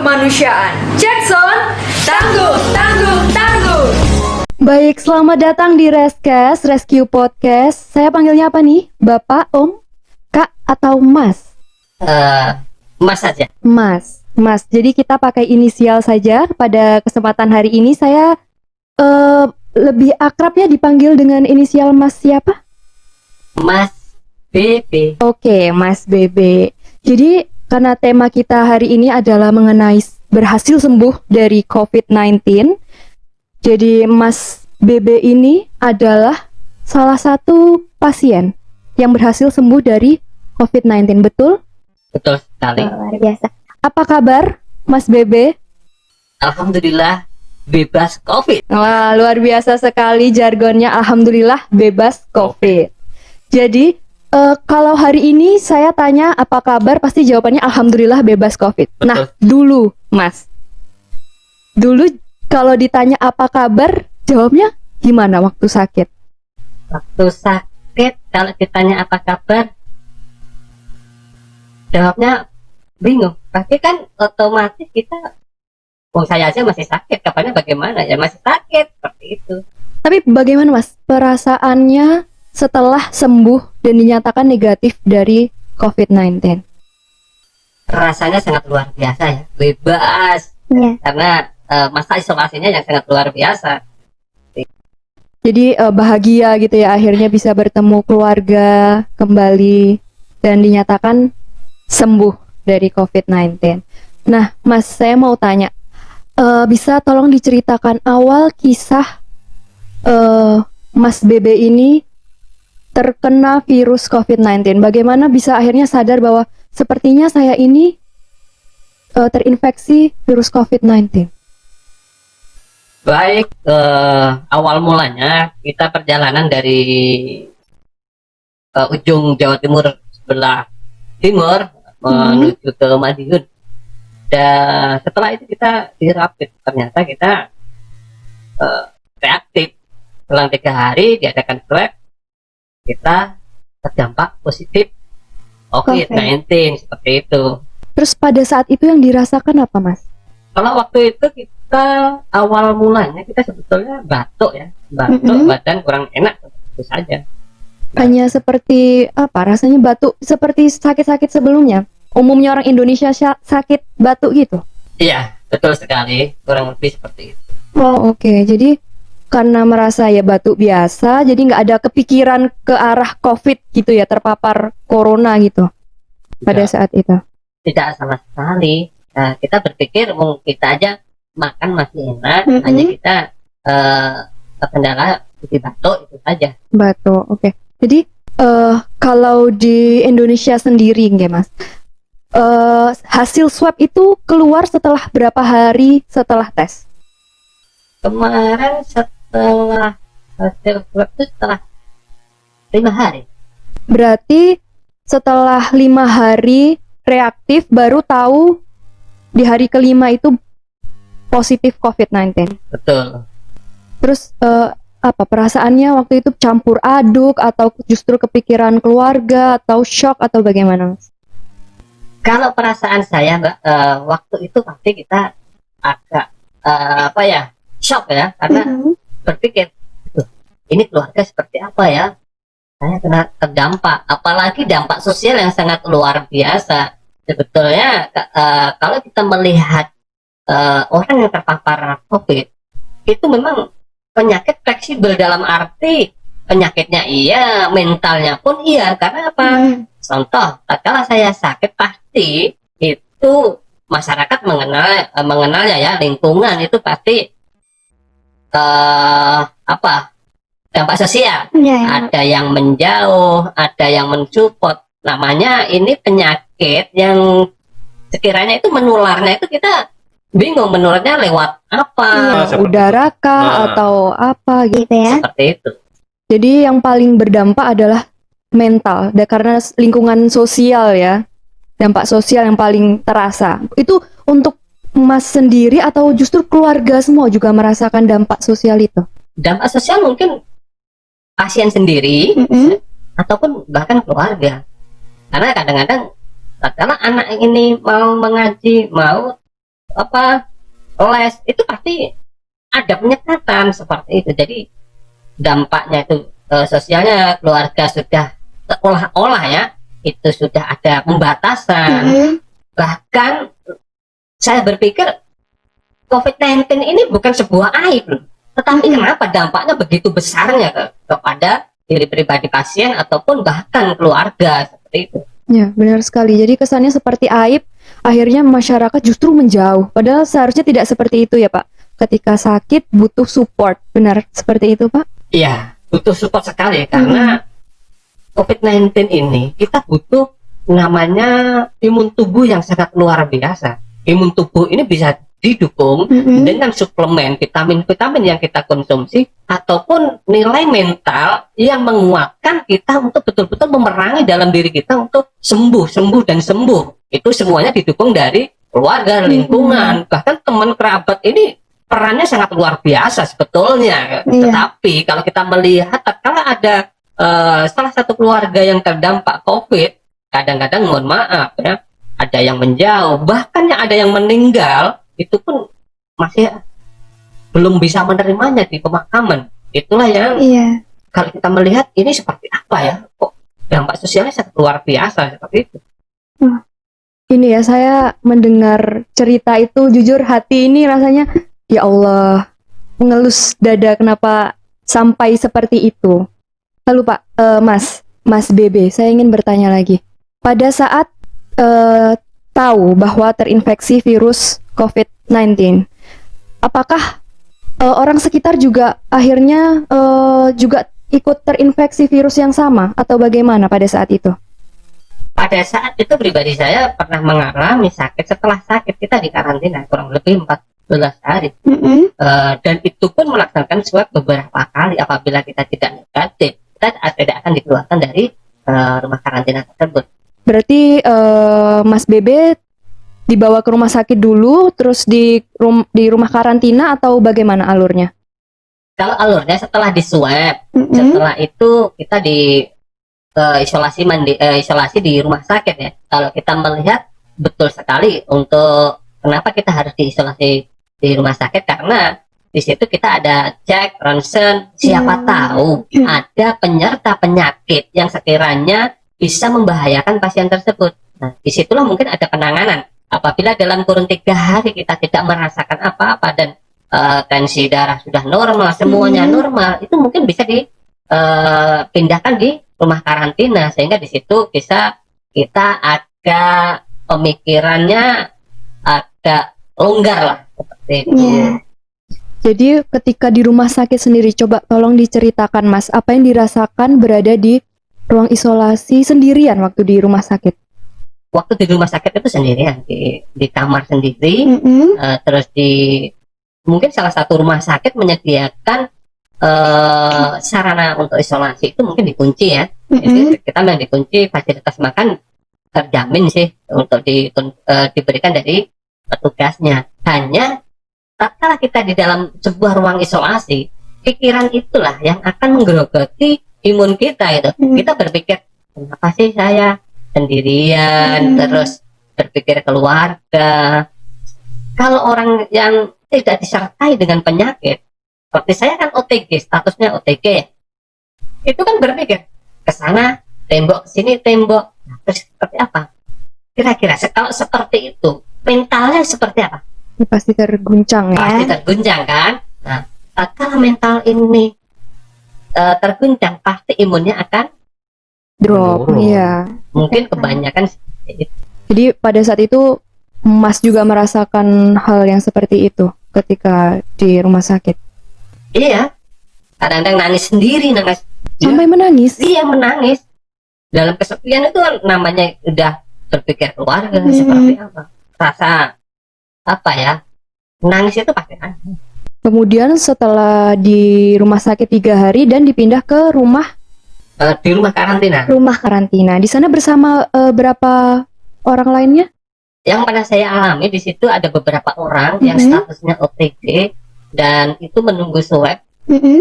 kemanusiaan. Jackson, tangguh, tangguh, tangguh. Baik, selamat datang di Reskes, Rescue Podcast. Saya panggilnya apa nih? Bapak, Om, Kak, atau Mas? Mas saja. Mas. Jadi kita pakai inisial saja. Pada kesempatan hari ini saya lebih akrab ya dipanggil dengan inisial Mas siapa? Mas BB. Oke, Mas BB. Jadi karena tema kita hari ini adalah mengenai berhasil sembuh dari COVID-19. Jadi Mas BB ini adalah salah satu pasien yang berhasil sembuh dari COVID-19, betul? Betul sekali. Luar biasa. Apa kabar Mas BB? Alhamdulillah bebas COVID. Wah, luar biasa sekali jargonnya, alhamdulillah bebas COVID. Jadi kalau hari ini saya tanya apa kabar, pasti jawabannya alhamdulillah bebas COVID. Betul. Nah, dulu Mas, kalau ditanya apa kabar, jawabnya gimana waktu sakit? Waktu sakit kalau ditanya apa kabar, jawabnya bingung. Pasti kan otomatis kita, saya aja masih sakit, kabarnya bagaimana? Ya masih sakit, seperti itu. Tapi bagaimana Mas perasaannya setelah sembuh dan dinyatakan negatif dari COVID-19? Rasanya sangat luar biasa ya, bebas. Iya. Karena masa isolasinya yang sangat luar biasa. Jadi bahagia gitu ya, akhirnya bisa bertemu keluarga kembali dan dinyatakan sembuh dari COVID-19. Nah, Mas, saya mau tanya, bisa tolong diceritakan awal kisah Mas BB ini terkena virus COVID-19. Bagaimana bisa akhirnya sadar bahwa sepertinya saya ini terinfeksi virus COVID-19? Baik, awal mulanya kita perjalanan dari ujung Jawa Timur sebelah timur menuju ke Madiun. Dan setelah itu kita dirapid, ternyata kita reaktif. Selang 3 hari diadakan swab, kita terdampak positif COVID-19, seperti itu. Terus pada saat itu yang dirasakan apa, Mas? Kalau waktu itu kita awal mulanya kita sebetulnya batuk ya, badan kurang enak, itu saja. Hanya seperti apa? Rasanya batuk seperti sakit-sakit sebelumnya. Umumnya orang Indonesia sakit batuk gitu. Iya, betul sekali, kurang lebih seperti itu. Oh, oke. Jadi karena merasa ya batuk biasa, jadi nggak ada kepikiran ke arah COVID gitu ya, terpapar corona gitu pada saat itu. Tidak sama sekali. Nah, kita berpikir kita aja makan masih enak, hanya kita terkendala di batuk itu saja. Batuk, oke. Jadi kalau di Indonesia sendiri, nggak Mas? Hasil swab itu keluar setelah berapa hari setelah tes? Kemarin setelah hasil swab itu setelah 5 hari. Berarti setelah 5 hari reaktif baru tahu di hari kelima itu positif COVID-19. Betul. Terus apa perasaannya waktu itu, campur aduk atau justru kepikiran keluarga atau shock atau bagaimana, Mas? Kalau perasaan saya, Mbak, waktu itu pasti kita agak shock ya, karena berpikir, ini keluarga seperti apa ya? Saya kena terdampak, apalagi dampak sosial yang sangat luar biasa. Sebetulnya kalau kita melihat orang yang terpapar COVID, itu memang penyakit fleksibel dalam arti penyakitnya iya, mentalnya pun iya. Karena apa? Contoh, tatkala saya sakit pasti itu masyarakat mengenalnya ya, lingkungan itu pasti dampak sosial. Ada yang menjauh, ada yang mensupport. Namanya ini penyakit yang sekiranya itu menularnya itu kita bingung menularnya lewat apa. Udara kah atau apa gitu ya? Seperti itu. Jadi yang paling berdampak adalah mental, karena lingkungan sosial ya. Dampak sosial yang paling terasa. Itu untuk Mas sendiri atau justru keluarga semua juga merasakan dampak sosial itu? Dampak sosial mungkin pasien sendiri ataupun bahkan keluarga. Karena kadang-kadang tatkala anak ini mau mengaji, mau les itu pasti ada penyekatan seperti itu. Jadi dampaknya itu sosialnya keluarga sudah seolah-olah ya itu sudah ada pembatasan. Bahkan saya berpikir COVID-19 ini bukan sebuah aib, tetapi kenapa dampaknya begitu besarnya kepada diri pribadi pasien ataupun bahkan keluarga seperti itu. Ya, benar sekali. Jadi kesannya seperti aib, akhirnya masyarakat justru menjauh. Padahal seharusnya tidak seperti itu ya Pak. Ketika sakit butuh support, benar seperti itu Pak? Iya, butuh support sekali karena COVID-19 ini kita butuh namanya imun tubuh yang sangat luar biasa. Imun tubuh ini bisa didukung dengan suplemen vitamin-vitamin yang kita konsumsi ataupun nilai mental yang menguatkan kita untuk betul-betul memerangi dalam diri kita untuk sembuh dan sembuh. Itu semuanya didukung dari keluarga, lingkungan, bahkan teman kerabat ini perannya sangat luar biasa sebetulnya. Tetapi kalau kita melihat kalau ada salah satu keluarga yang terdampak COVID, kadang-kadang mohon maaf ya, ada yang menjauh, bahkan yang ada yang meninggal, itu pun masih belum bisa menerimanya di pemakaman. Itulah yang kalau kita melihat ini seperti apa ya, kok dampak sosialnya sangat luar biasa seperti itu. Ini ya, saya mendengar cerita itu jujur hati ini rasanya ya Allah, mengelus dada kenapa sampai seperti itu. Lalu Pak, Mas Bebe, saya ingin bertanya lagi. Pada saat tahu bahwa terinfeksi virus COVID-19, apakah orang sekitar juga akhirnya juga ikut terinfeksi virus yang sama atau bagaimana pada saat itu? Pada saat itu pribadi saya pernah mengalami sakit. Setelah sakit kita dikarantina kurang lebih 14 hari. Dan itu pun melaksanakan swab beberapa kali. Apabila kita tidak negatif, kita tidak akan dikeluarkan dari rumah karantina tersebut. Berarti Mas Bebe dibawa ke rumah sakit dulu, terus di rumah karantina atau bagaimana alurnya? Kalau alurnya setelah di swab, setelah itu kita di isolasi di rumah sakit ya. Kalau kita melihat betul sekali untuk kenapa kita harus diisolasi di rumah sakit, karena di situ kita ada cek ronsen, siapa tahu ada penyerta penyakit yang sekiranya bisa membahayakan pasien tersebut. Nah, disitulah mungkin ada penanganan. Apabila dalam kurun 3 hari kita tidak merasakan apa-apa dan tensi darah sudah normal, semuanya normal, itu mungkin bisa dipindahkan di rumah karantina, sehingga di situ kita agak pemikirannya agak longgar lah seperti itu. Jadi ketika di rumah sakit sendiri, coba tolong diceritakan Mas, apa yang dirasakan berada di ruang isolasi sendirian waktu di rumah sakit? Waktu di rumah sakit itu sendirian, di kamar sendiri, terus mungkin salah satu rumah sakit menyediakan sarana untuk isolasi itu mungkin dikunci ya. Jadi kita memang dikunci, fasilitas makan terjamin sih untuk diberikan dari petugasnya. Hanya tatkala kita di dalam sebuah ruang isolasi, pikiran itulah yang akan menggerogoti imun kita itu. Kita berpikir, kenapa sih saya sendirian, terus berpikir keluarga. Kalau orang yang tidak disertai dengan penyakit, seperti saya kan OTG, statusnya OTG ya, itu kan berpikir ke sana tembok, ke sini tembok. Nah, terus seperti apa? Kira-kira kalau seperti itu, mentalnya seperti apa? Ya, pasti terguncang ya. Pasti terguncang kan. Nah, kalau mental ini terguncang, pasti imunnya akan drop. Iya. Mungkin kebanyakan. Jadi pada saat itu Mas juga merasakan hal yang seperti itu ketika di rumah sakit. Iya. Kadang-kadang nangis sendiri, Sampai menangis? Iya, menangis. Dalam kesepian itu namanya udah berpikir keluarga seperti apa. Rasa apa ya? Nangis itu pasti kan. Kemudian setelah di rumah sakit 3 hari dan dipindah ke di rumah karantina. Rumah karantina. Di sana bersama berapa orang lainnya? Yang pernah saya alami di situ ada beberapa orang yang statusnya OTG dan itu menunggu swab.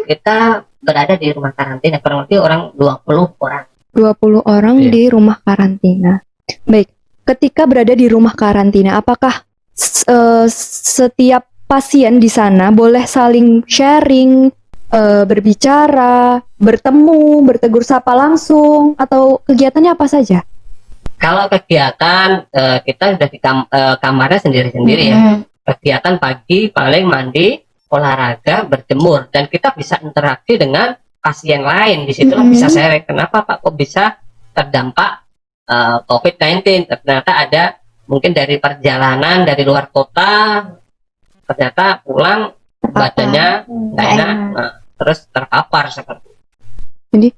Kita berada di rumah karantina, kurang lebih orang 20 orang. 20 orang di rumah karantina. Baik, ketika berada di rumah karantina, apakah setiap pasien di sana boleh saling sharing, berbicara, bertemu, bertegur sapa langsung, atau kegiatannya apa saja? Kalau kegiatan kita udah di kamarnya sendiri-sendiri ya. Kegiatan pagi paling mandi, olahraga, berjemur, dan kita bisa interaksi dengan pasien lain. Disitulah bisa sharing. Kenapa Pak kok bisa terdampak COVID-19? Ternyata ada mungkin dari perjalanan dari luar kota, ternyata pulang badannya nggak enak, nah, terus terpapar seperti itu. Jadi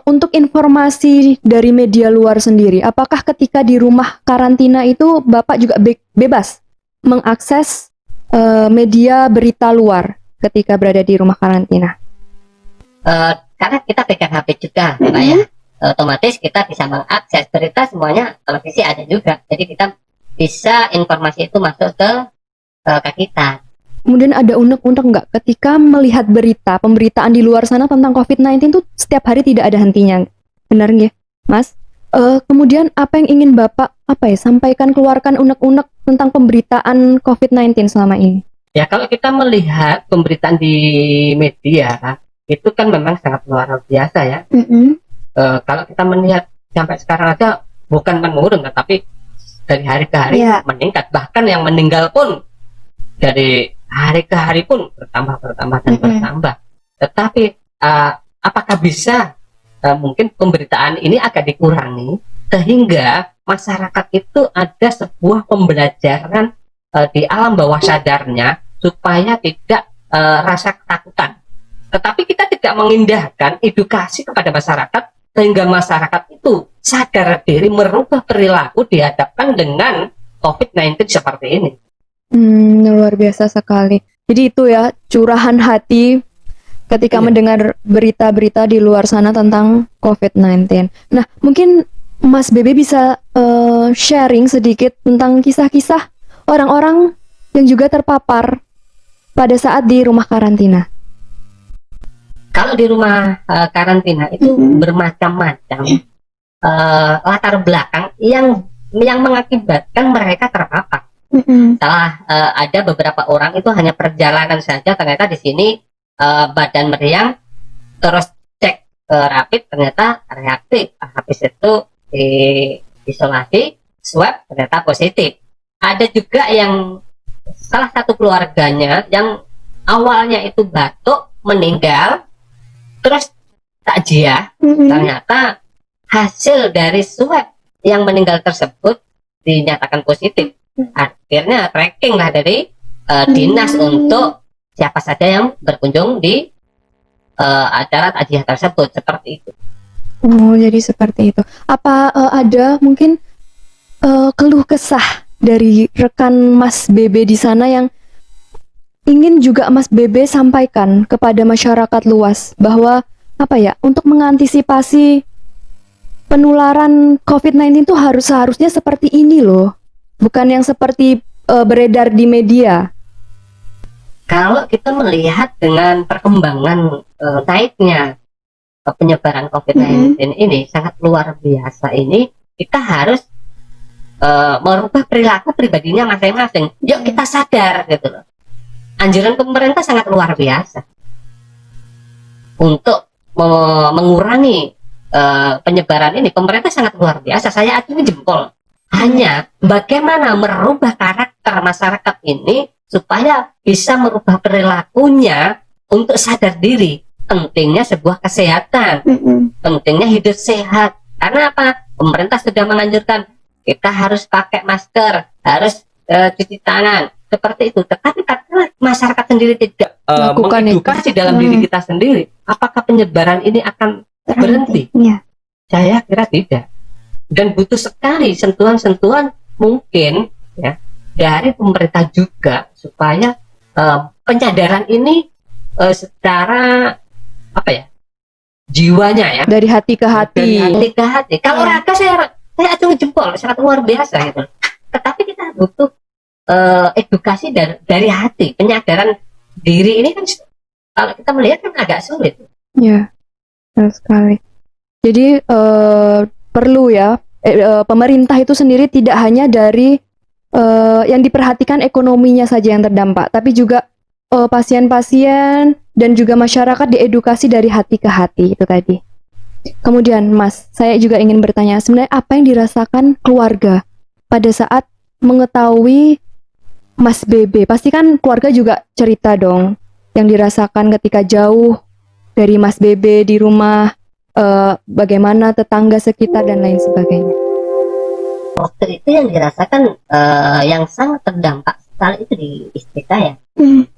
untuk informasi dari media luar sendiri, apakah ketika di rumah karantina itu Bapak juga bebas mengakses media berita luar ketika berada di rumah karantina? Karena kita pegang HP juga, Pak ya, otomatis kita bisa mengakses berita semuanya, televisi ada juga, jadi kita bisa informasi itu masuk ke kita. Kemudian ada unek-unek nggak ketika melihat berita, pemberitaan di luar sana tentang COVID-19 tuh setiap hari tidak ada hentinya, benar nggak, Mas? Kemudian apa yang ingin Bapak sampaikan, keluarkan unek-unek tentang pemberitaan COVID-19 selama ini? Ya kalau kita melihat pemberitaan di media itu kan memang sangat luar biasa ya. Kalau kita melihat sampai sekarang aja bukan menurun, tapi dari hari ke hari meningkat, bahkan yang meninggal pun dari hari ke hari pun bertambah dan bertambah. Tetapi apakah bisa mungkin pemberitaan ini agak dikurangi sehingga masyarakat itu ada sebuah pembelajaran di alam bawah sadarnya supaya tidak rasa ketakutan. Tetapi kita tidak mengindahkan edukasi kepada masyarakat sehingga masyarakat itu sadar diri merubah perilaku dihadapkan dengan COVID-19 seperti ini. Luar biasa sekali. Jadi itu ya curahan hati ketika mendengar berita-berita di luar sana tentang COVID-19. Nah, mungkin Mas Bebe bisa sharing sedikit tentang kisah-kisah orang-orang yang juga terpapar pada saat di rumah karantina. Kalau di rumah karantina itu bermacam-macam latar belakang yang mengakibatkan mereka terpapar. Setelah ada beberapa orang itu hanya perjalanan saja, ternyata di sini badan meriang, terus cek rapid ternyata reaktif, habis itu isolasi, swab ternyata positif. Ada juga yang salah satu keluarganya yang awalnya itu batuk, meninggal, terus takjiah, ternyata hasil dari swab yang meninggal tersebut dinyatakan positif. Akhirnya tracking lah dari dinas untuk siapa saja yang berkunjung di acara takjiah tersebut, seperti itu. Oh, jadi seperti itu. Apa ada mungkin keluh kesah dari rekan Mas Bebe di sana yang ingin juga Mas Bebe sampaikan kepada masyarakat luas bahwa untuk mengantisipasi penularan COVID-19 itu seharusnya seperti ini loh, bukan yang seperti beredar di media. Kalau kita melihat dengan perkembangan naiknya penyebaran COVID-19 ini sangat luar biasa, ini kita harus merubah perilaku pribadinya masing-masing. Yuk kita sadar gitu loh. Anjuran pemerintah sangat luar biasa untuk mengurangi penyebaran ini. Pemerintah sangat luar biasa, saya acungi jempol. Hanya bagaimana merubah karakter masyarakat ini supaya bisa merubah perilakunya untuk sadar diri. Pentingnya sebuah kesehatan, pentingnya hidup sehat. Karena apa? Pemerintah sudah menganjurkan kita harus pakai masker, harus cuci tangan, seperti itu. Tetapi karena masyarakat sendiri tidak mengedukasi dalam diri kita sendiri, apakah penyebaran ini akan berhenti? Saya kira tidak. Dan butuh sekali sentuhan-sentuhan mungkin ya dari pemerintah juga supaya penyadaran ini secara jiwanya ya, dari hati ke hati. Kalau raga saya acungi jempol, sangat luar biasa gitu. Tetapi kita butuh edukasi dari hati, penyadaran diri ini kan kalau kita melihat kan agak sulit. Ya, betul sekali. Jadi perlu ya pemerintah itu sendiri tidak hanya dari yang diperhatikan ekonominya saja yang terdampak, tapi juga pasien-pasien dan juga masyarakat diedukasi dari hati ke hati itu tadi. Kemudian Mas, saya juga ingin bertanya, sebenarnya apa yang dirasakan keluarga pada saat mengetahui Mas Bebe? Pasti kan keluarga juga cerita dong yang dirasakan ketika jauh dari Mas Bebe di rumah, bagaimana tetangga sekitar dan lain sebagainya. Waktu itu yang dirasakan yang sangat terdampak sekali itu di istri saya,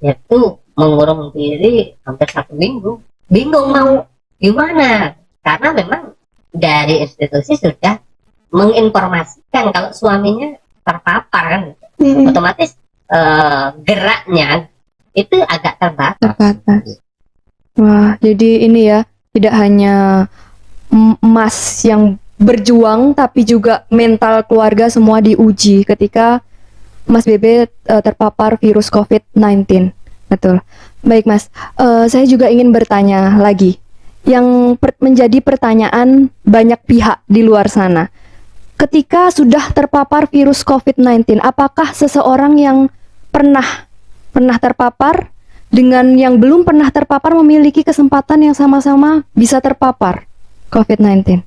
yaitu mengurung diri hampir 1 minggu, bingung mau gimana, karena memang dari institusi sudah menginformasikan kalau suaminya terpapar kan, otomatis geraknya itu agak terbatas. Wah, jadi ini ya, tidak hanya Mas yang berjuang, tapi juga mental keluarga semua diuji ketika Mas Bebe terpapar virus COVID-19. Betul. Baik Mas, saya juga ingin bertanya lagi, yang menjadi pertanyaan banyak pihak di luar sana. Ketika sudah terpapar virus COVID-19, apakah seseorang yang pernah terpapar dengan yang belum pernah terpapar memiliki kesempatan yang sama-sama bisa terpapar COVID-19?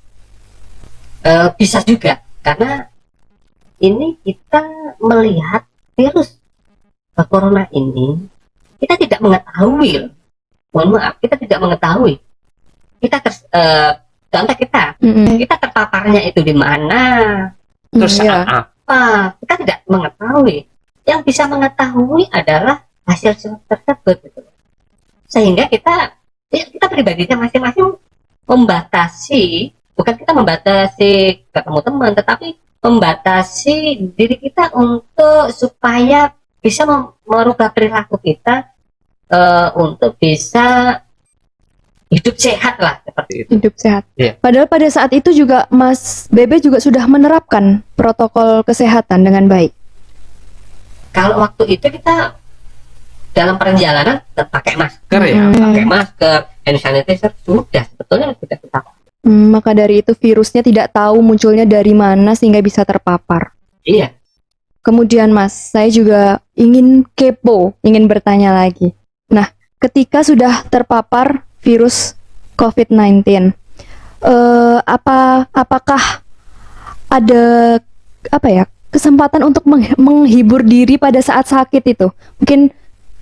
Bisa juga, karena ini kita melihat virus corona ini, kita tidak mengetahui. Mohon maaf, kita tidak mengetahui. Contoh kita terpaparnya itu di mana, terus saat apa, kita tidak mengetahui. Yang bisa mengetahui adalah hasil swab tersebut, gitu. Sehingga kita pribadinya masing-masing membatasi, bukan kita membatasi ketemu teman, tetapi membatasi diri kita untuk supaya bisa merubah perilaku kita untuk bisa hidup sehat lah, seperti itu. Hidup sehat. Yeah. Padahal pada saat itu juga Mas Bebe juga sudah menerapkan protokol kesehatan dengan baik. Kalau waktu itu kita dalam perjalanan tetap pakai masker ya, pakai masker, hand sanitizer sudah sebetulnya sudah kita. Maka dari itu virusnya tidak tahu munculnya dari mana sehingga bisa terpapar. Iya. Kemudian Mas, saya juga ingin bertanya lagi. Nah, ketika sudah terpapar virus COVID-19, apakah ada kesempatan untuk menghibur diri pada saat sakit itu? Mungkin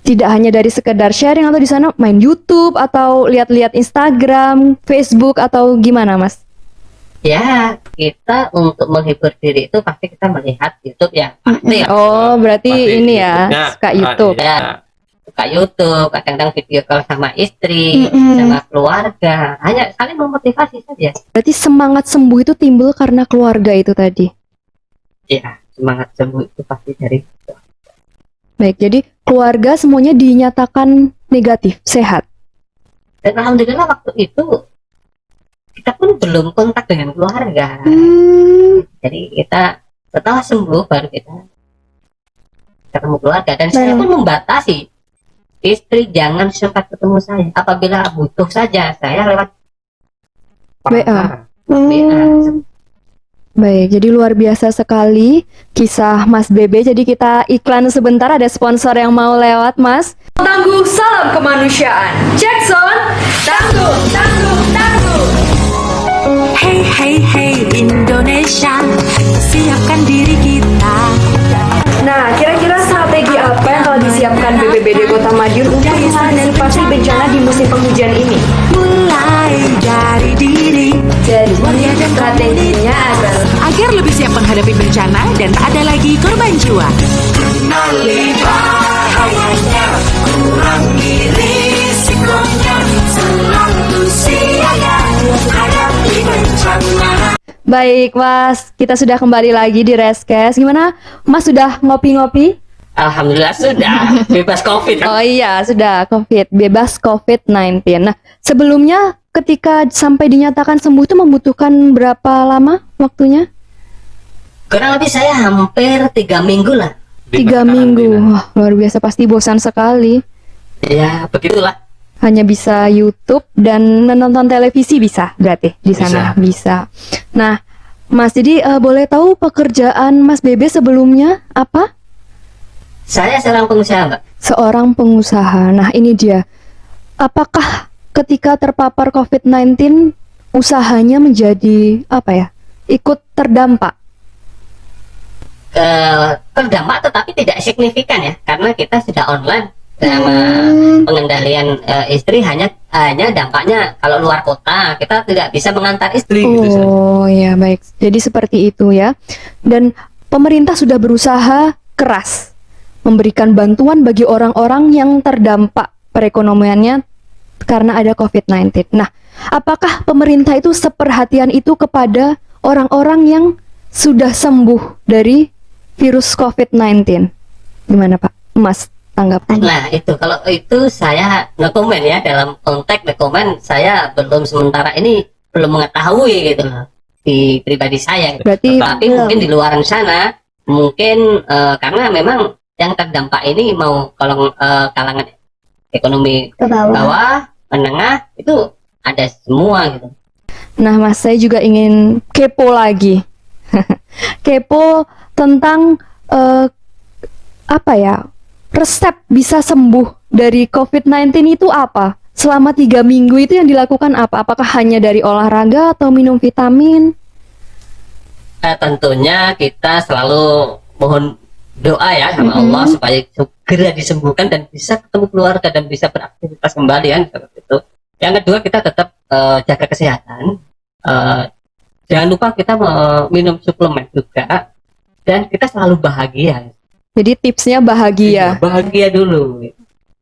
tidak hanya dari sekedar sharing atau di sana main YouTube atau lihat-lihat Instagram, Facebook atau gimana Mas? Ya, kita untuk menghibur diri itu pasti kita melihat YouTube ya, pasti ya. Oh, berarti Pasti ini ya, YouTube-nya, suka YouTube. Ya, suka YouTube, kadang-kadang video call sama istri, sama keluarga, hanya saling memotivasi saja. Berarti semangat sembuh itu timbul karena keluarga itu tadi. Ya, semangat sembuh itu pasti dari itu. Baik, jadi keluarga semuanya dinyatakan negatif, sehat. Dan alhamdulillah waktu itu kita pun belum kontak dengan keluarga. Jadi kita setelah sembuh baru kita ketemu keluarga, dan saya pun membatasi istri jangan sempat ketemu saya. Apabila butuh saja saya lewat WA. WA. Baik, jadi luar biasa sekali kisah Mas Bebe. Jadi kita iklan sebentar, ada sponsor yang mau lewat Mas. Tangguh salam kemanusiaan. Jackson, tangguh, tangguh, tangguh. Hey hey hey Indonesia, siapkan diri kita. Nah, kira-kira strategi apa yang telah disiapkan BPBD Kota Madiun untuk mengantisipasi bencana di musim penghujan ini? Mulai dari diri. Jadi, strateginya adalah Agar lebih siap menghadapi bencana dan tak ada lagi korban jiwa. Kenali bahayanya, kurangi risikonya, selalu siaga hadapi bencana. Baik Mas, kita sudah kembali lagi di Reskes. Gimana Mas, sudah ngopi-ngopi? Alhamdulillah sudah bebas COVID. Oh iya, sudah bebas COVID-19. Nah, sebelumnya ketika sampai dinyatakan sembuh itu membutuhkan berapa lama waktunya? Kurang lebih saya hampir 3 minggu lah. 3 minggu. Wah, luar biasa, pasti bosan sekali. Ya, begitulah. Hanya bisa YouTube dan menonton televisi bisa berarti di sana bisa. Nah, Mas, jadi boleh tahu pekerjaan Mas Bebe sebelumnya apa? Saya seorang pengusaha, Mbak. Seorang pengusaha. Nah, ini dia. Apakah ketika terpapar COVID-19 usahanya menjadi apa ya? Ikut terdampak? Terdampak tetapi tidak signifikan ya, karena kita sudah online sama pengendalian istri. Hanya dampaknya kalau luar kota kita tidak bisa mengantar istri gitu. Oh ya, baik. Jadi seperti itu ya. Dan pemerintah sudah berusaha keras memberikan bantuan bagi orang-orang yang terdampak perekonomiannya karena ada COVID-19. Nah, apakah pemerintah itu seperhatian itu kepada orang-orang yang sudah sembuh dari virus COVID-19? Gimana Pak? Mas, tanggapan? Nah itu, kalau itu saya no comment ya, dalam konteks no comment saya sementara ini belum mengetahui gitu loh di pribadi saya. Berarti Tapi mungkin di luar sana mungkin karena memang yang terdampak ini mau kalau kalangan ekonomi Ke bawah. bawah, menengah itu ada semua gitu. Nah, Mas, saya juga ingin kepo lagi. Kepo tentang apa ya? Resep bisa sembuh dari COVID-19 itu apa? Selama 3 minggu itu yang dilakukan apa? Apakah hanya dari olahraga atau minum vitamin? Tentunya kita selalu mohon doa ya sama Allah supaya segera disembuhkan dan bisa ketemu keluarga dan bisa beraktivitas kembali kan, seperti itu. Yang kedua, kita tetap jaga kesehatan. Jangan lupa kita minum suplemen juga, dan kita selalu bahagia. Jadi tipsnya bahagia. Bahagia dulu.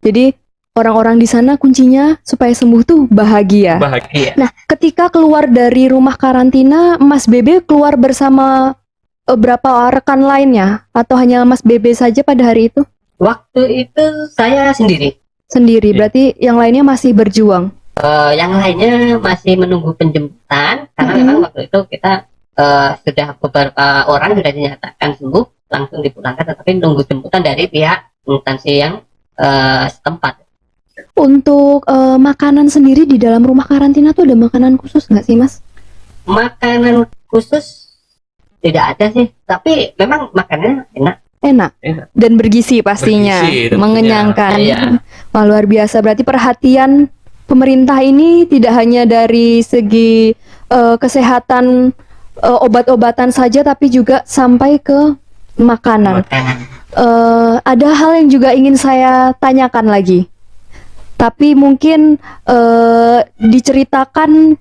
Jadi orang-orang di sana kuncinya supaya sembuh tuh bahagia. Bahagia. Nah, ketika keluar dari rumah karantina, Mas Bebe keluar bersama berapa rekan lainnya? Atau hanya Mas Bebe saja pada hari itu? Waktu itu saya sendiri. Sendiri, berarti yang lainnya masih berjuang. Yang lainnya masih menunggu penjemputan, karena memang waktu itu kita sudah beberapa orang sudah dinyatakan sembuh, langsung dipulangkan, tetapi nunggu jemputan dari pihak instansi yang setempat. Untuk makanan sendiri di dalam rumah karantina tuh ada makanan khusus nggak sih, Mas? Makanan khusus tidak ada sih, tapi memang makanannya enak. Enak. Dan bergizi pastinya, Bergizi, tentunya. mengenyangkan. Iya. Wah, luar biasa. Berarti perhatian pemerintah ini tidak hanya dari segi kesehatan obat-obatan saja, tapi juga sampai ke makanan. Makanan. Ada hal yang juga ingin saya tanyakan lagi, tapi mungkin diceritakan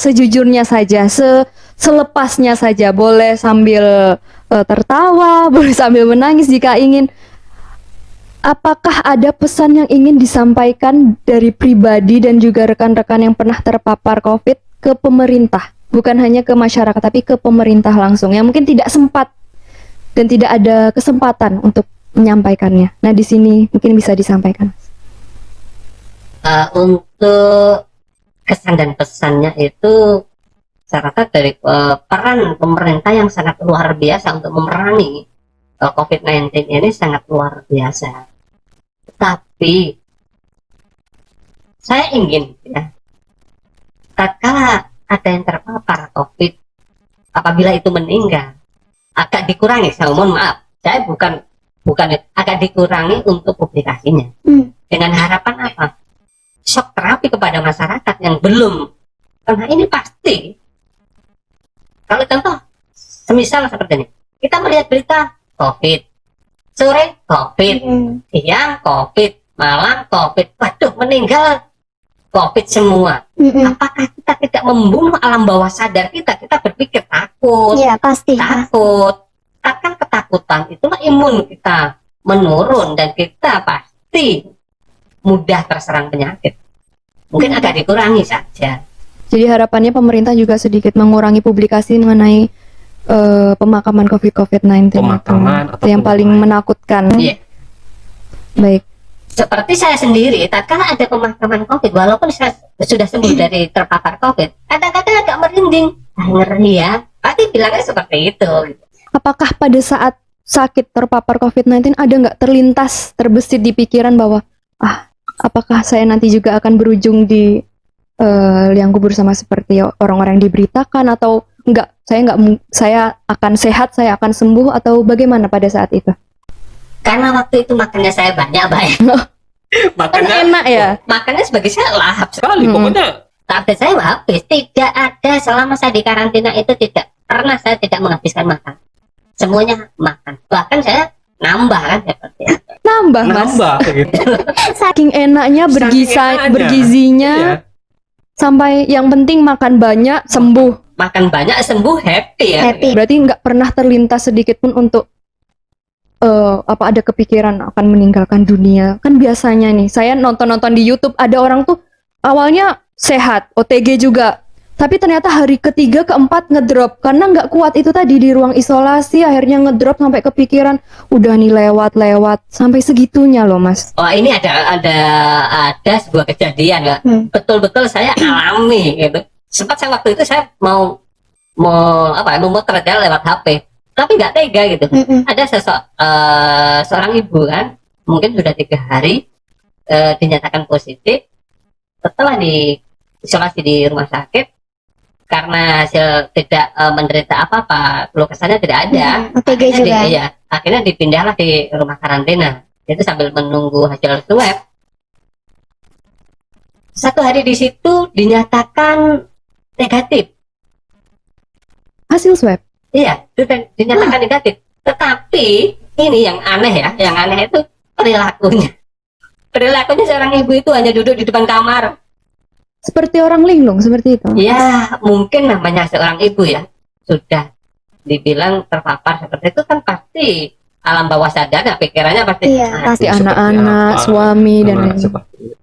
sejujurnya saja, selepasnya saja. Boleh sambil tertawa, boleh sambil menangis jika ingin. Apakah ada pesan yang ingin disampaikan dari pribadi dan juga rekan-rekan yang pernah terpapar COVID ke pemerintah? Bukan hanya ke masyarakat, tapi ke pemerintah langsung, yang mungkin tidak sempat dan tidak ada kesempatan untuk menyampaikannya. Nah, di sini mungkin bisa disampaikan. Untuk kesan dan pesannya itu, saya rasa dari peran pemerintah yang sangat luar biasa untuk memerangi COVID-19 ini sangat luar biasa. Tapi saya ingin ya, tatkala ada yang terpapar COVID, apabila itu meninggal, agak dikurangi. Saya mohon maaf, saya bukan agak dikurangi untuk publikasinya. Dengan harapan apa? Shock terapi kepada masyarakat yang belum, karena ini pasti. Kalau contoh, semisal seperti ini, kita melihat berita COVID, sore COVID, siang COVID, malam COVID, waduh meninggal COVID semua. Apakah kita tidak membunuh alam bawah sadar kita? Kita berpikir takut, Iya, pasti. takut. Akan ketakutan itulah imun kita menurun dan kita pasti mudah terserang penyakit. Mungkin agak dikurangi saja. Jadi harapannya pemerintah juga sedikit mengurangi publikasi mengenai pemakaman COVID-19 Pemakaman itu yang paling menakutkan. Iya. Baik. Seperti saya sendiri, tatkala ada pemakaman COVID, walaupun saya sudah sembuh dari terpapar COVID, kadang-kadang agak merinding. Ngeri ya, pasti bilangnya seperti itu. Apakah pada saat sakit terpapar COVID-19 ada nggak terlintas, terbesit di pikiran bahwa apakah saya nanti juga akan berujung di liang kubur sama seperti orang-orang yang diberitakan, atau enggak, saya akan sehat, saya akan sembuh, atau bagaimana pada saat itu? Karena waktu itu makannya saya banyak, Mbak. Kan Makanya enak ya. Makannya sebagai saya lahap. sekali pokoknya. Target saya habis. Tidak ada selama saya di karantina itu tidak pernah saya tidak menghabiskan makan. Semuanya makan. Bahkan saya nambah kan seperti itu. Nambah mas, Nambah gitu. saking enaknya, Saking enaknya. bergizinya, Iya. sampai yang penting makan banyak, sembuh. Makan banyak sembuh happy ya. Berarti nggak pernah terlintas sedikit pun untuk apa ada kepikiran akan meninggalkan dunia. Kan biasanya nih, saya nonton di YouTube ada orang tuh awalnya sehat, OTG juga, tapi ternyata hari ketiga keempat ngedrop karena nggak kuat itu tadi di ruang isolasi, akhirnya ngedrop sampai kepikiran udah nih lewat sampai segitunya loh mas. Oh ini ada sebuah kejadian Mbak. Betul-betul saya alami gitu. Sempat saya waktu itu saya mau memotret ya lewat HP, tapi nggak tega gitu. Ada seorang ibu kan, mungkin sudah 3 hari dinyatakan positif setelah diisolasi di rumah sakit karena hasil tidak menderita apa-apa, keluh kesahnya tidak ada. OTG juga. Akhirnya dipindahlah di rumah karantina. Itu sambil menunggu hasil swab. 1 hari di situ dinyatakan negatif. Hasil swab. Iya, sudah dinyatakan negatif. Tetapi ini yang aneh ya, yang aneh itu perilakunya. Perilakunya seorang ibu itu hanya duduk di depan kamar. Seperti orang linglung seperti itu. Ya, mungkin namanya seorang ibu ya, sudah dibilang terpapar seperti itu kan pasti alam bawah sadarnya pikirannya pasti Iya, Pasti Seperti anak-anak, apa? suami dan lain. Seperti itu.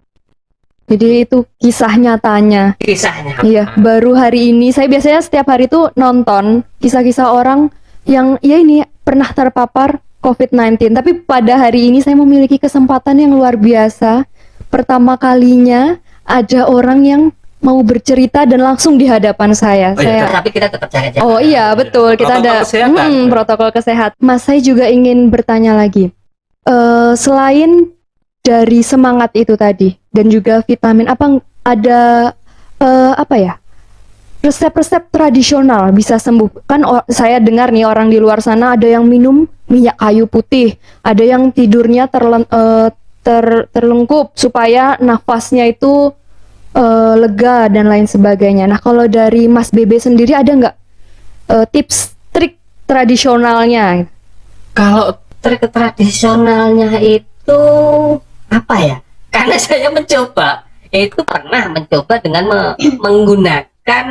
Jadi itu kisah nyatanya. kisahnya. Iya, baru hari ini saya biasanya setiap hari tuh nonton kisah-kisah orang yang ya ini pernah terpapar COVID-19. Tapi pada hari ini saya memiliki kesempatan yang luar biasa. Pertama kalinya ada orang yang mau bercerita dan langsung di hadapan saya. Oh iya, Tapi kita tetap jaga jarak. Oh iya, betul. Kita Protokol ada kesehatan. protokol kesehatan. Mas, saya juga ingin bertanya lagi. Selain dari semangat itu tadi dan juga vitamin, apa ada apa ya? Resep-resep tradisional bisa sembuh. Kan saya dengar nih orang di luar sana ada yang minum minyak kayu putih, ada yang tidurnya terlengkup supaya nafasnya itu lega dan lain sebagainya. Nah, kalau dari Mas Bebe sendiri ada nggak tips trik tradisionalnya? Kalau trik tradisionalnya itu apa ya? Karena saya pernah mencoba dengan menggunakan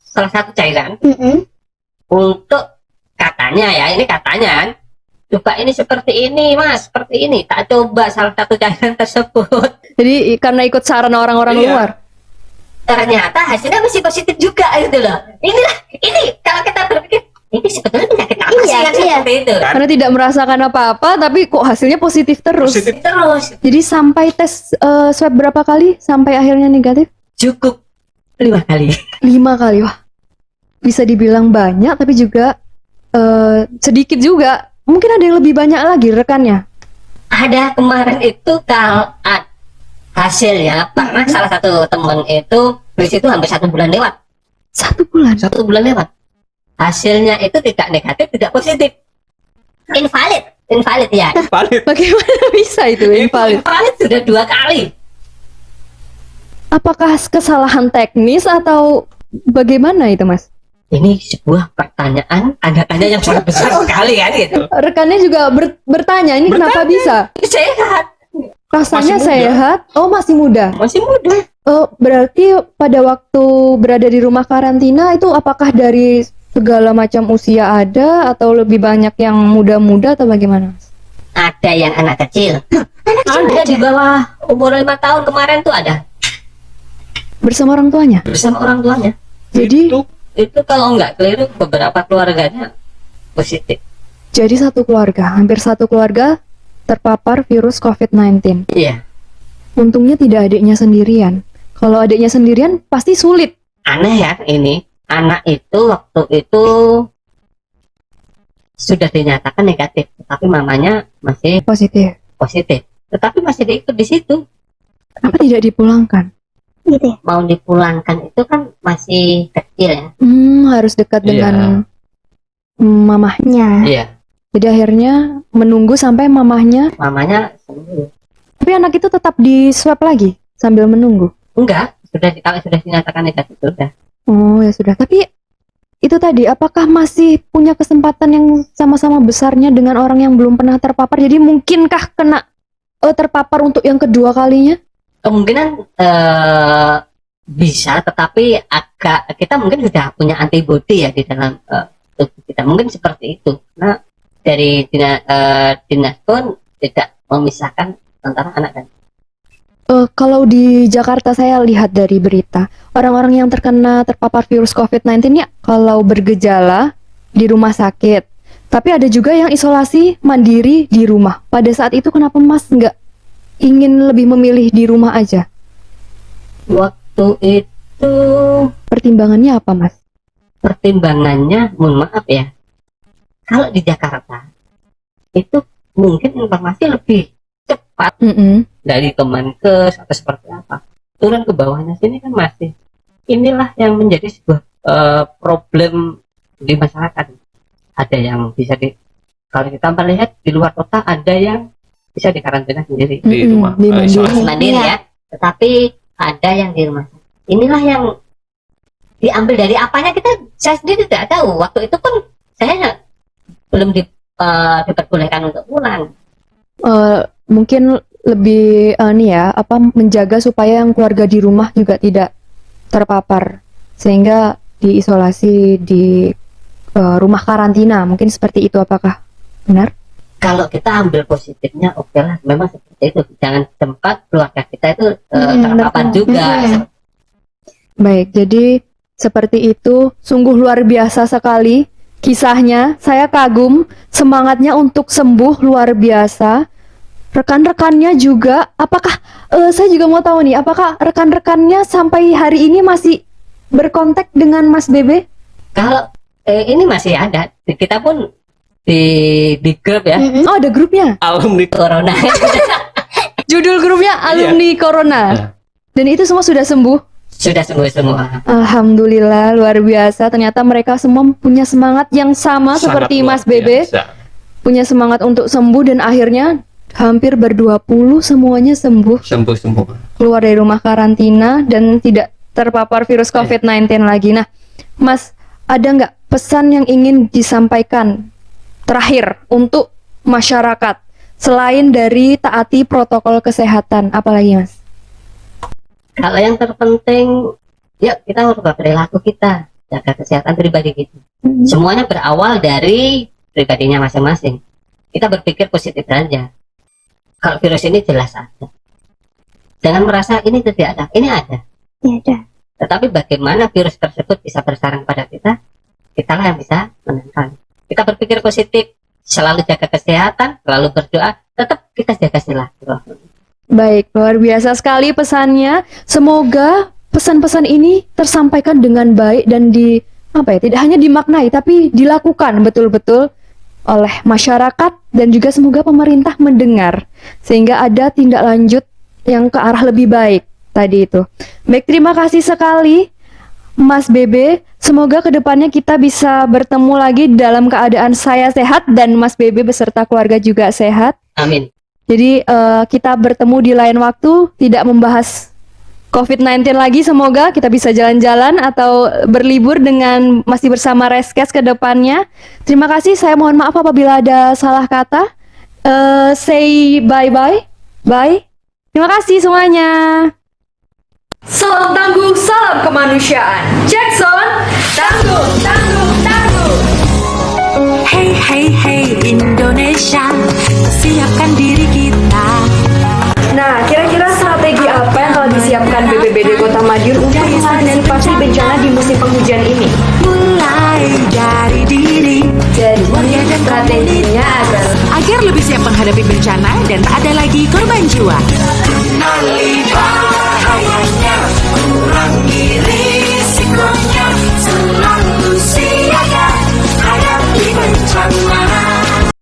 salah satu cairan untuk katanya coba ini seperti ini mas, seperti ini. Tak coba salah satu cairan tersebut, Jadi karena ikut saran orang-orang Iya. luar. ternyata hasilnya masih positif juga gitu loh. Ini kalau kita berpikir ini sebetulnya penyakit apa sih kan seperti itu. Karena tidak merasakan apa-apa, tapi kok hasilnya positif terus. Positif. Terus Jadi sampai tes swab berapa kali sampai akhirnya negatif? cukup 5 kali. 5 kali. Wah, bisa dibilang banyak, tapi juga sedikit juga. Mungkin ada yang lebih banyak lagi rekannya. Ada kemarin itu kalau hasilnya pernah salah satu teman itu di situ hampir 1 bulan lewat. 1 bulan. 1 bulan lewat. Hasilnya itu tidak negatif, tidak positif. Invalid ya. Valid. Bagaimana bisa itu invalid? Invalid sudah 2 kali. Apakah kesalahan teknis atau bagaimana itu, Mas? Ini sebuah pertanyaan, tanda tanya yang sangat besar sekali kan gitu. Rekannya juga bertanya, ini kenapa bisa? Sehat, Rasanya Masih muda. sehat. Oh, masih muda. masih muda. Oh, berarti pada waktu berada di rumah karantina itu apakah dari segala macam usia ada atau lebih banyak yang muda-muda atau bagaimana, Mas? Ada yang anak kecil. Ada di bawah umur 5 tahun kemarin tuh ada Bersama orang tuanya. bersama orang tuanya. Jadi Itu kalau nggak keliru beberapa keluarganya positif. jadi satu keluarga, hampir satu keluarga terpapar virus COVID-19. Iya. Untungnya tidak adiknya sendirian. Kalau adiknya sendirian pasti sulit. Aneh ya ini. Anak itu waktu itu sudah dinyatakan negatif, tapi mamanya masih Positif. positif. Tetapi masih diikut di situ. Kenapa tidak dipulangkan? gitu ya. mau dipulangkan itu kan masih kecil ya. Harus dekat Iya. dengan mamahnya. Iya. Jadi akhirnya menunggu sampai mamahnya. Mamanya sembuh. Tapi anak itu tetap di swab lagi sambil menunggu. Enggak, kalau sudah dinyatakan negatif sudah. Oh ya sudah. Tapi itu tadi, apakah masih punya kesempatan yang sama-sama besarnya dengan orang yang belum pernah terpapar? Jadi mungkinkah kena terpapar untuk yang kedua kalinya? Kemungkinan bisa, tetapi kita mungkin sudah punya antibodi ya di dalam tubuh kita. Mungkin seperti itu. Nah, dari dinas pun tidak memisahkan antara anak dan Kalau di Jakarta saya lihat dari berita, orang-orang yang terpapar virus COVID-19 ya kalau bergejala di rumah sakit. Tapi ada juga yang isolasi mandiri di rumah. Pada saat itu kenapa Mas nggak ingin lebih memilih di rumah aja? waktu itu. Pertimbangannya apa Mas? Pertimbangannya, mohon maaf ya, kalau di Jakarta itu mungkin informasi lebih cepat dari Kemenkes atau seperti apa, turun ke bawahnya sini kan masih. Inilah yang menjadi sebuah problem di masyarakat. Ada yang bisa kalau kita melihat di luar kota, ada yang bisa dikarantina sendiri Di rumah. Di mandiri. Isolasi. mandiri ya, tetapi ada yang di rumah. Inilah yang diambil dari apanya, saya sendiri tidak tahu. Waktu itu pun saya belum diperbolehkan untuk pulang. Mungkin lebih menjaga supaya yang keluarga di rumah juga tidak terpapar, sehingga diisolasi di rumah karantina, mungkin seperti itu. Apakah benar? Kalau kita ambil positifnya, oke lah, memang seperti itu. Jangan tempat keluarga kita itu terpapar juga. Baik, jadi seperti itu. Sungguh luar biasa sekali kisahnya. Saya kagum, semangatnya untuk sembuh luar biasa. Rekan-rekannya juga, apakah saya juga mau tahu nih, apakah rekan-rekannya sampai hari ini masih berkontak dengan Mas Bebe? Kalau ini masih ada, kita pun di grup ya, Oh, ada grupnya. Alumni corona. Judul grupnya Alumni Corona. Dan itu semua sudah sembuh. Sudah sembuh semua. Alhamdulillah, luar biasa. Ternyata mereka semua punya semangat yang sama seperti Mas Bebe. Punya semangat untuk sembuh dan akhirnya hampir ber-20 semuanya sembuh. Sembuh semua. Keluar dari rumah karantina dan tidak terpapar virus COVID-19 lagi. Nah, Mas, ada nggak pesan yang ingin disampaikan terakhir untuk masyarakat selain dari taati protokol kesehatan, apalagi Mas? Kalau yang terpenting, ya kita merubah perilaku kita, jaga kesehatan pribadi kita. Semuanya berawal dari pribadinya masing-masing. Kita berpikir positif saja. Kalau virus ini jelas ada. Jangan merasa ini tidak ada, ini ada. Ya ada. Tetapi bagaimana virus tersebut bisa bersarang pada kita, kitalah yang bisa menentukan. Kita berpikir positif, selalu jaga kesehatan, selalu berdoa, tetap kita jaga silaturahmi. Baik, luar biasa sekali pesannya. Semoga pesan-pesan ini tersampaikan dengan baik dan tidak hanya dimaknai tapi dilakukan betul-betul oleh masyarakat dan juga semoga pemerintah mendengar sehingga ada tindak lanjut yang ke arah lebih baik tadi itu. Baik, terima kasih sekali Mas Bebe. Semoga kedepannya kita bisa bertemu lagi dalam keadaan saya sehat dan Mas Bebe beserta keluarga juga sehat. Amin. Jadi kita bertemu di lain waktu, tidak membahas COVID-19 lagi. Semoga kita bisa jalan-jalan atau berlibur dengan masih bersama Reskes ke depannya. Terima kasih, saya mohon maaf apabila ada salah kata. Say bye-bye. Bye. Terima kasih semuanya. Salam tangguh, salam kemanusiaan. Jackson, tangguh, tangguh, tangguh. Hey hey hey Indonesia, siapkan diri kita. Nah, kira-kira strategi apa yang telah disiapkan BPBD Kota Madiun untuk mengantisipasi bencana di musim penghujan ini? Mulai dari diri. Jadi, strateginya adalah Agar lebih siap menghadapi bencana dan tak ada lagi korban jiwa. Kenali bahayanya